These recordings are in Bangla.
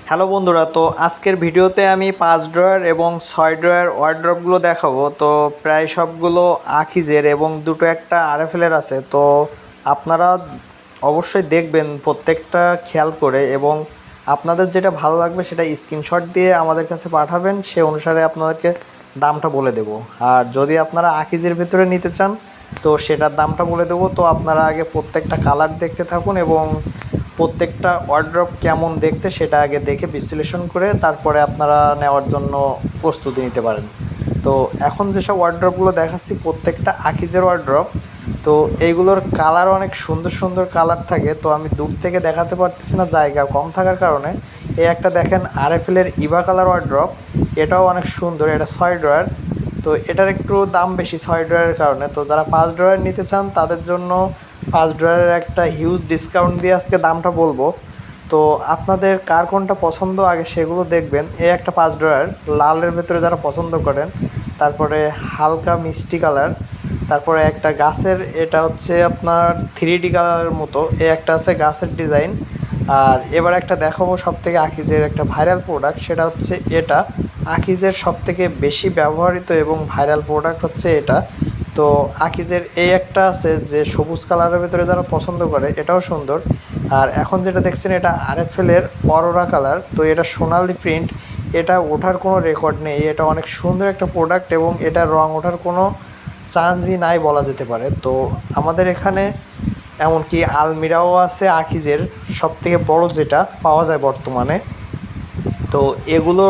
হ্যালো বন্ধুরা, তো আজকের ভিডিওতে আমি 5 ড্রয়ার এবং 6 ড্রয়ার ওয়ার্ড্রপগুলো দেখাবো। তো প্রায় সবগুলো আকিজের এবং দুটো একটা আরএফএলের আছে। তো আপনারা অবশ্যই দেখবেন প্রত্যেকটা খেয়াল করে, এবং আপনাদের যেটা ভালো লাগবে সেটা স্ক্রিনশট দিয়ে আমাদের কাছে পাঠাবেন, সে অনুসারে আপনাদেরকে দামটা বলে দেব। আর যদি আপনারা আকিজের ভিতরে নিতে চান তো সেটার দামটা বলে দেবো। তো আপনারা আগে প্রত্যেকটা কালার দেখতে থাকুন এবং প্রত্যেকটা ওয়ার্ড্রপ কেমন দেখতে সেটা আগে দেখে বিশ্লেষণ করে তারপরে আপনারা নেওয়ার জন্য প্রস্তুতি নিতে পারেন। তো এখন যেসব ওয়ার্ড্রপগুলো দেখাচ্ছি প্রত্যেকটা আকিজের ওয়ার্ড্রপ। তো এইগুলোর কালার অনেক সুন্দর সুন্দর কালার থাকে। তো আমি দূর থেকে দেখাতে পারতেছি না, জায়গা কম থাকার কারণে। এই একটা দেখেন আরএফএলের ইভা কালার ওয়ার্ড্রপ, এটাও অনেক সুন্দর। এটা 6 ড্রয়ার। তো এটার একটু দাম বেশি 6 ড্রয়ারের কারণে। তো যারা 5 ড্রয়ার নিতে চান তাদের জন্য 5 ড্রয়ারের একটা হিউজ ডিসকাউন্ট দিয়ে আজকে দামটা বলবো। তো আপনাদের কার কোনটা পছন্দ আগে সেগুলো দেখবেন। এই একটা 5 ড্রয়ার লালের ভেতরে যারা পছন্দ করেন, তারপরে হালকা মিষ্টি কালার, তারপরে একটা গাছের, এটা হচ্ছে আপনার 3D কালারের মতো, এই একটা আছে গাছের ডিজাইন। আর এবার একটা দেখাবো সবথেকে আকিজের একটা ভাইরাল প্রোডাক্ট, সেটা হচ্ছে এটা। আকিজের সবথেকে বেশি ব্যবহৃত এবং ভাইরাল প্রোডাক্ট হচ্ছে এটা। তো আকিজের এই একটা আছে যে সবুজ কালারের ভিতরে যারা পছন্দ করে, এটাও সুন্দর। আর এখন যেটা দেখছেন এটা আরএফএলের অরোরা কালার। তো এটা সোনালি প্রিন্ট, এটা ওঠার কোনো রেকর্ড নেই। এটা অনেক সুন্দর একটা প্রোডাক্ট এবং এটা রং ওঠার কোনো চান্সই নাই বলা যেতে পারে। তো আমাদের এখানে এমনকি আলমিরাও আছে আকিজের, সবথেকে বড় যেটা পাওয়া যায় বর্তমানে। তো এগুলো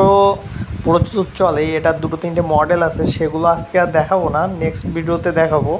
প্রচুর চলে। এটার দুটো তিনটে মডেল আছে, সেগুলো আজকে আর দেখাবো না, নেক্সট ভিডিওতে দেখাবো।